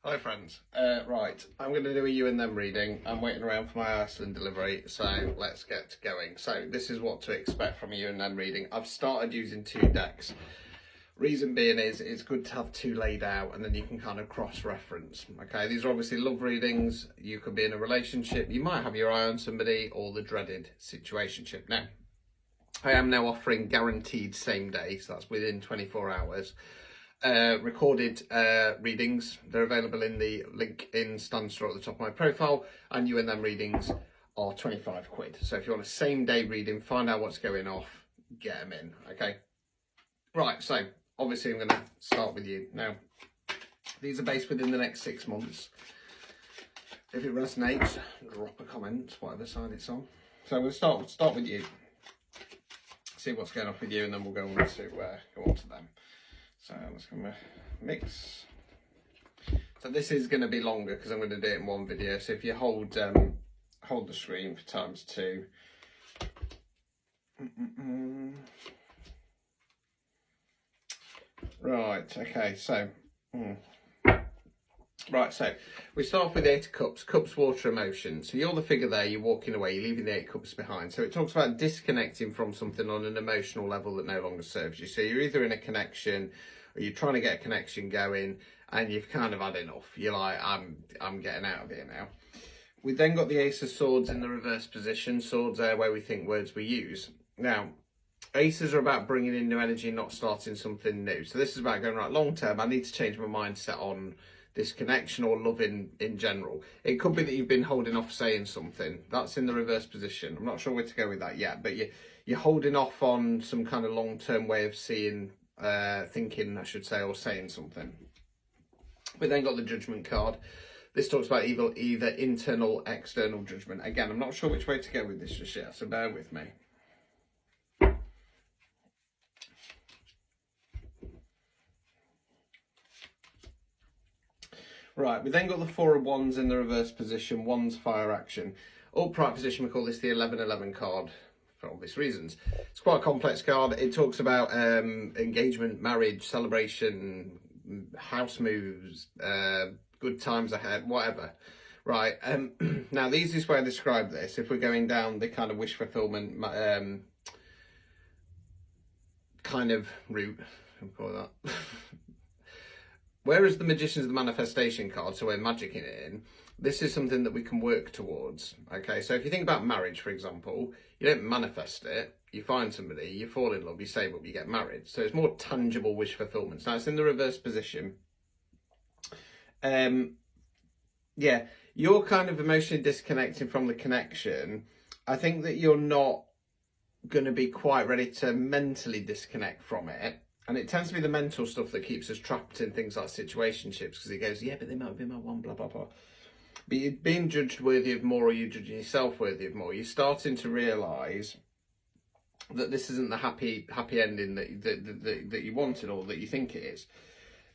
Hi friends, right, I'm going to do a you and them reading. I'm waiting around for my Iceland delivery, so let's get going. So this is what to expect from a you and them reading. I've started using 2 decks. Reason being is it's good to have 2 laid out and then you can kind of cross-reference. Okay, these are obviously love readings. You could be in a relationship, you might have your eye on somebody, or the dreaded situationship. Now, I am now offering guaranteed same day, so that's within 24 hours. Recorded readings. They're available in the link in Stan Store at the top of my profile, and you and them readings are 25 quid. So if you want a same day reading, find out what's going off, get them in. Okay, right, so obviously I'm going to start with you now. These are based within the next 6 months. If it resonates, drop a comment, whatever side it's on. So we'll start with you, see what's going off with you, and then we'll go on to go on to them. So let's go mix. So this is going to be longer because I'm going to do it in one video. So if you hold the screen for ×2. Right. Okay. So. Right, so we start off with 8 of Cups. Cups, water, emotion. So you're the figure there, you're walking away, you're leaving the 8 Cups behind. So it talks about disconnecting from something on an emotional level that no longer serves you. So you're either in a connection or you're trying to get a connection going and you've kind of had enough. You're like, I'm getting out of here now. We then got the Ace of Swords in the reverse position. Swords are where we think words we use. Now, Aces are about bringing in new energy, not starting something new. So this is about going, right, long term, I need to change my mindset on this connection or love in general. It could be that you've been holding off saying something. That's in the reverse position. I'm not sure where to go with that yet, but you're holding off on some kind of long-term way of seeing, thinking, I should say, or saying something. We then got the Judgment card. This talks about either internal, external judgment. Again, I'm not sure which way to go with this just yet, so bear with me. Right, we then got the 4 of Wands in the reverse position, Wands fire action. Upright position, we call this the 11-11 card for obvious reasons. It's quite a complex card. It talks about engagement, marriage, celebration, house moves, good times ahead, whatever. Right, now the easiest way to describe this, if we're going down the kind of wish fulfillment kind of route, I'll call it that. Whereas the Magician's the manifestation card, so we're magicking it in, this is something that we can work towards. Okay, so if you think about marriage, for example, you don't manifest it, you find somebody, you fall in love, you save up, you get married. So it's more tangible wish fulfillment. Now it's in the reverse position. Yeah, you're kind of emotionally disconnecting from the connection. I think that you're not going to be quite ready to mentally disconnect from it. And it tends to be the mental stuff that keeps us trapped in things like situationships, because it goes, yeah, but they might have been my one, blah, blah, blah. But you're being judged worthy of more, or you're judging yourself worthy of more. You're starting to realise that this isn't the happy ending that you wanted or that you think it is.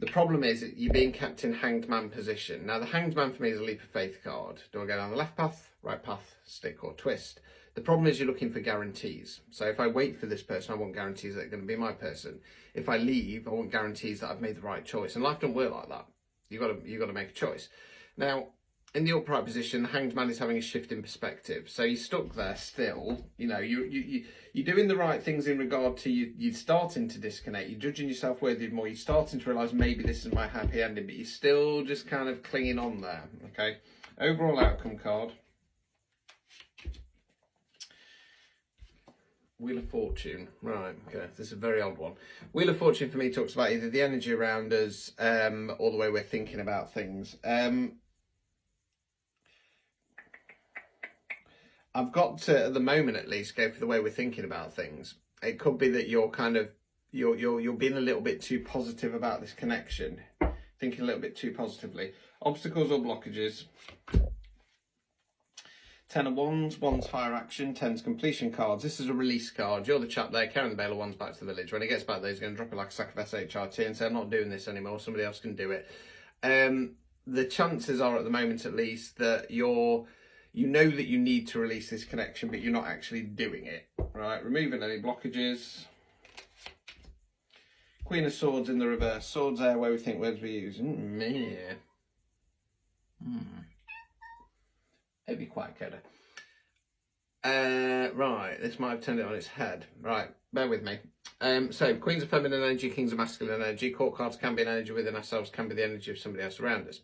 The problem is that you're being kept in Hanged Man position. Now, the Hanged Man for me is a leap of faith card. Do I go down the left path, right path, stick or twist? The problem is you're looking for guarantees. So if I wait for this person, I want guarantees that they're going to be my person. If I leave, I want guarantees that I've made the right choice. And life don't work like that. You've got to make a choice. Now, in the upright position, the Hanged Man is having a shift in perspective. So you're stuck there still. You know, you're doing the right things in regard to you're starting to disconnect. You're judging yourself worthy of more. You're starting to realise maybe this is my happy ending, but you're still just kind of clinging on there. Okay. Overall outcome card. Wheel of Fortune, right, okay, this is a very odd one. Wheel of Fortune for me talks about either the energy around us or the way we're thinking about things. I've got to, at the moment at least, go for the way we're thinking about things. It could be that you're kind of, you're being a little bit too positive about this connection, thinking a little bit too positively. Obstacles or blockages. 10 of Wands, Wands fire action, 10's completion cards. This is a release card. You're the chap there carrying the bale of wands back to the village. When he gets back there, he's going to drop it like a sack of SHRT and say, I'm not doing this anymore, somebody else can do it. The chances are, at the moment at least, that you know that you need to release this connection, but you're not actually doing it. Right, removing any blockages. Queen of Swords in the reverse. Swords there where we think words we use. Man. It'd be quite Coda. Right, this might have turned it on its head. Right, bear with me. So, Queens of feminine energy, Kings of masculine energy. Court cards can be an energy within ourselves, can be the energy of somebody else around us.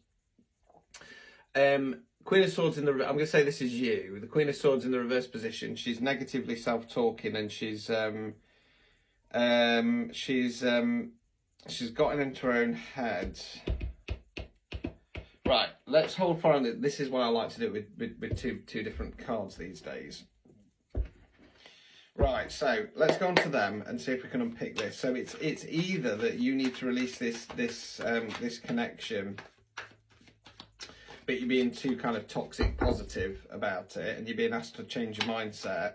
Queen of Swords in the... I'm going to say this is you. The Queen of Swords in the reverse position. She's negatively self-talking, and she's gotten into her own head. Right, let's hold fire on it. This is what I like to do with two different cards these days. Right, so let's go on to them and see if we can unpick this. So it's either that you need to release this connection, but you're being too kind of toxic positive about it, and you're being asked to change your mindset,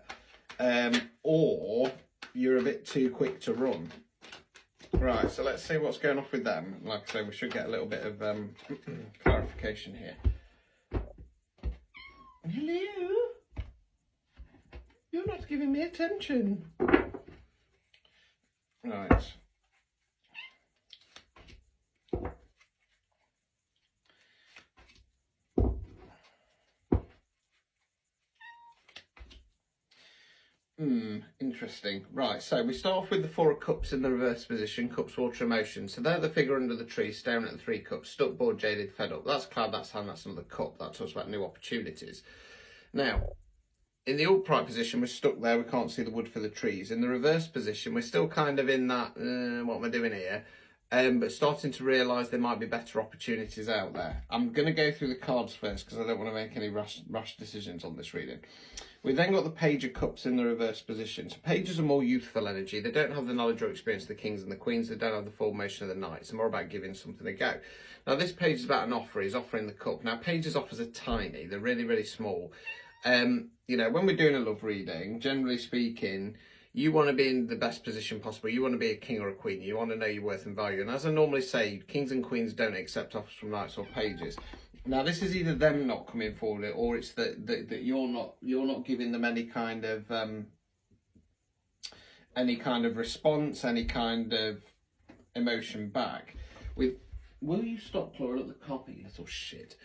or you're a bit too quick to run. Right, so let's see what's going off with them. Like I say, we should get a little bit of clarification here. Hello? You're not giving me attention. Right. Interesting. Right, so we start off with the Four of Cups in the reverse position, Cups, water, emotion. So they're the figure under the tree, staring at the Three Cups, stuck, bored, jaded, fed up. That's cloud, that's hand, that's another cup. That talks about new opportunities. Now, in the upright position, we're stuck there, we can't see the wood for the trees. In the reverse position, we're still kind of in that, what am I doing here? But starting to realise there might be better opportunities out there. I'm going to go through the cards first because I don't want to make any rash decisions on this reading. We then got the Page of Cups in the reverse position. So pages are more youthful energy. They don't have the knowledge or experience of the kings and the queens. They don't have the full motion of the knights. They're more about giving something a go. Now this page is about an offer. He's offering the cup. Now pages offers are tiny. They're really, really small. You know, when we're doing a love reading, generally speaking, you want to be in the best position possible. You want to be a king or a queen. You want to know your worth and value. And as I normally say, kings and queens don't accept offers from knights or pages. Now, this is either them not coming forward, or it's that you're not giving them any kind of response, any kind of emotion back. Will you stop clawing at the copy, little shit?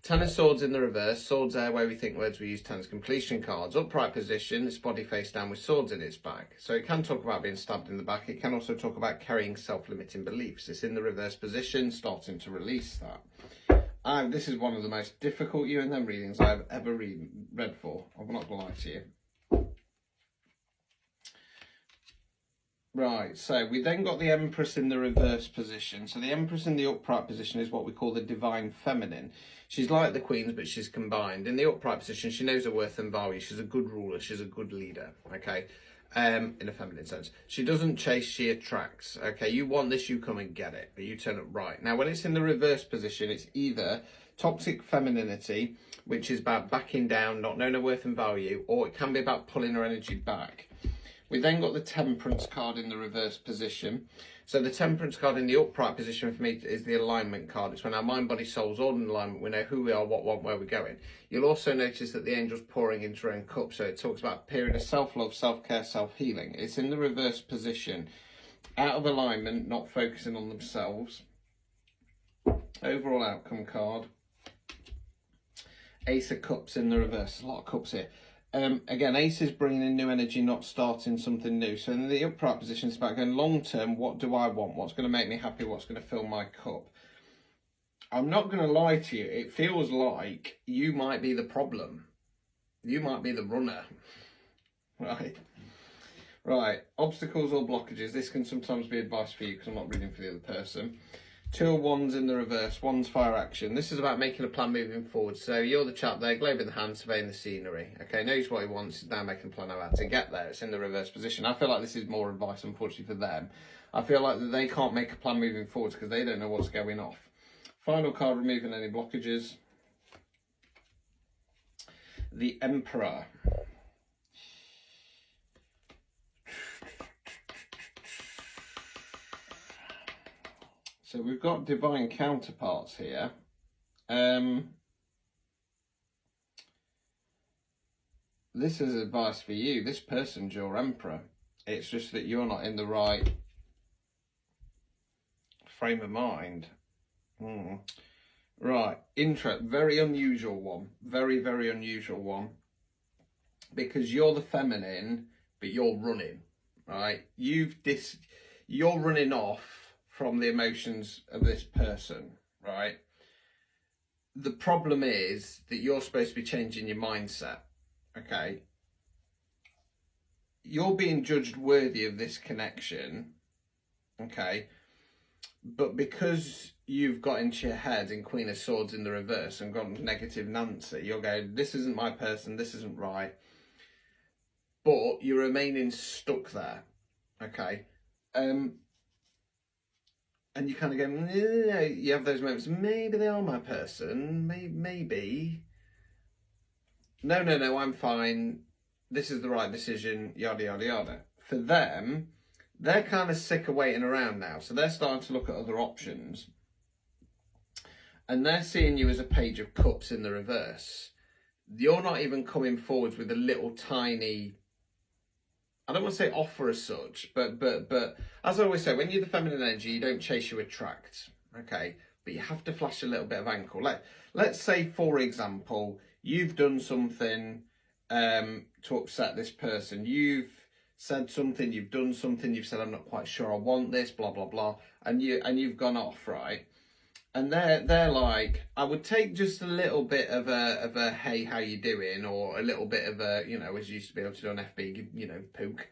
Ten of Swords in the reverse, swords there where we think words we use ten as completion cards. Upright position, it's body face down with swords in its back. So it can talk about being stabbed in the back. It can also talk about carrying self-limiting beliefs. It's in the reverse position, starting to release that. This is one of the most difficult you and them readings I've ever read for. I'm not going to lie to you. Right, so we then got the Empress in the reverse position. So the Empress in the upright position is what we call the divine feminine. She's like the queens, but she's combined. In the upright position, she knows her worth and value. She's a good ruler. She's a good leader, okay, in a feminine sense. She doesn't chase, she attracts, okay. You want this, you come and get it, but you turn it right. Now, when it's in the reverse position, it's either toxic femininity, which is about backing down, not knowing her worth and value, or it can be about pulling her energy back. We then got the Temperance card in the reverse position. So the Temperance card in the upright position for me is the alignment card. It's when our mind, body, soul's all in alignment. We know who we are, what we want, where we're going. You'll also notice that the angel's pouring into her own cup. So it talks about a period of self-love, self-care, self-healing. It's in the reverse position. Out of alignment, not focusing on themselves. Overall outcome card. Ace of Cups in the reverse. There's a lot of cups here. Again, Ace is bringing in new energy, not starting something new. So in the upright position, it's about going long term. What do I want? What's going to make me happy? What's going to fill my cup? I'm not going to lie to you. It feels like you might be the problem. You might be the runner. Right. Right. Obstacles or blockages. This can sometimes be advice for you because I'm not reading for the other person. Two of Wands in the reverse, Wands fire action. This is about making a plan moving forward. So you're the chap there, globe in the hand, surveying the scenery. Okay, knows what he wants, is now making a plan of how to get there. It's in the reverse position. I feel like this is more advice, unfortunately, for them. I feel like that they can't make a plan moving forward because they don't know what's going off. Final card, removing any blockages. The Emperor. So we've got divine counterparts here. This is advice for you. This person's your emperor. It's just that you're not in the right frame of mind. Right, very unusual one. Very, very unusual one. Because you're the feminine, but you're running, right? You're running off from the emotions of this person, right? The problem is that you're supposed to be changing your mindset, okay? You're being judged worthy of this connection, okay? But because you've got into your head in Queen of Swords in the reverse and gone negative Nancy, you're going, this isn't my person, this isn't right. But you're remaining stuck there, okay? And you kind of go, you have those moments, maybe they are my person, maybe. No, I'm fine. This is the right decision, yada, yada, yada. For them, they're kind of sick of waiting around now. So they're starting to look at other options. And they're seeing you as a page of cups in the reverse. You're not even coming forwards with a little tiny, I don't want to say offer as such, but as I always say, when you're the feminine energy, you don't chase, you attract, okay? But you have to flash a little bit of ankle. Let's say, for example, you've done something to upset this person. You've said something, you've done something, you've said, I'm not quite sure I want this, blah, blah, blah, and you've gone off, right? And they're like, I would take just a little bit of a hey, how you doing, or a little bit of a, as you used to be able to do on FB, poke.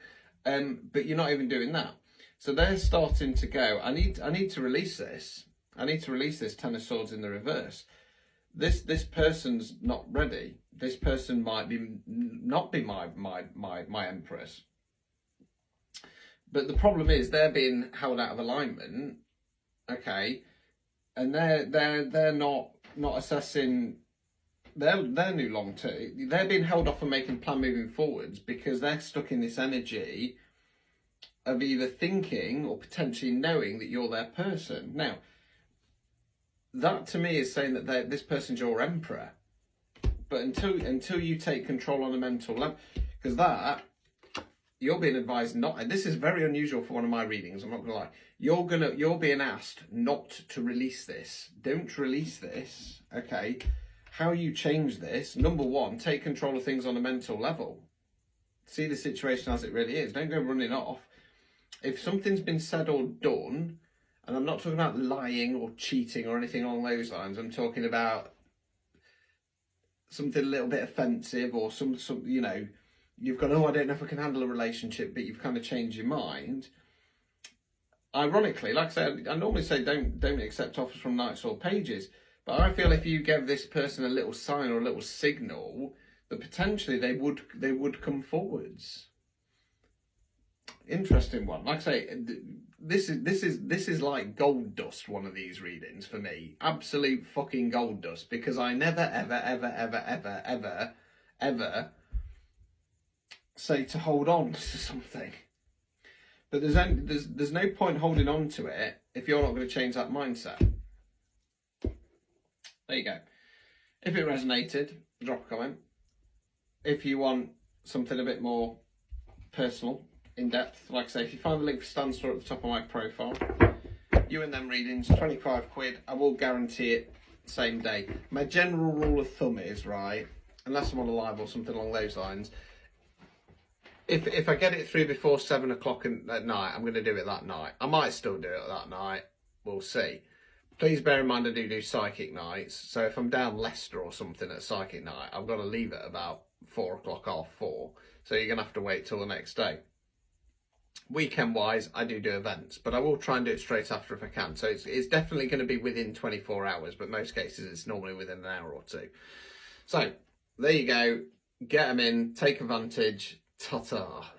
But you're not even doing that. So they're starting to go, I need to release this. I need to release this Ten of Swords in the reverse. This person's not ready. This person might not be my empress. But the problem is they're being held out of alignment, okay? And they're not assessing their new long term. They're being held off from making plan moving forwards because they're stuck in this energy of either thinking or potentially knowing that you're their person. Now, that to me is saying that this person's your emperor. But until you take control on a mental level, because you're being advised not. This is very unusual for one of my readings. I'm not gonna lie. You're being asked not to release this. Don't release this. Okay. How you change this? Number one, take control of things on a mental level. See the situation as it really is. Don't go running off. If something's been said or done, and I'm not talking about lying or cheating or anything along those lines. I'm talking about something a little bit offensive or some you've gone, I don't know if I can handle a relationship, but you've kind of changed your mind. Ironically, like I said, I normally say don't accept offers from knights or pages, but I feel if you gave this person a little sign or a little signal, that potentially they would come forwards. Interesting one. Like I say, this is like gold dust. One of these readings for me, absolute fucking gold dust, because I never ever say to hold on to something. But there's no point holding on to it if you're not going to change that mindset. There you go. If it resonated, drop a comment. If you want something a bit more personal, in depth, like I say, if you find the link for Stan Store at the top of my profile, you and them readings, 25 quid. I will guarantee it same day. My general rule of thumb is, right, unless I'm on a live or something along those lines, if I get it through before 7 o'clock at night, I'm going to do it that night. I might still do it that night. We'll see. Please bear in mind I do psychic nights. So if I'm down Leicester or something at psychic night, I've got to leave it about 4 o'clock, 4:30. So you're going to have to wait till the next day. Weekend wise, I do events, but I will try and do it straight after if I can. So it's definitely going to be within 24 hours, but most cases it's normally within an hour or two. So there you go. Get them in, take advantage. Ta-ta.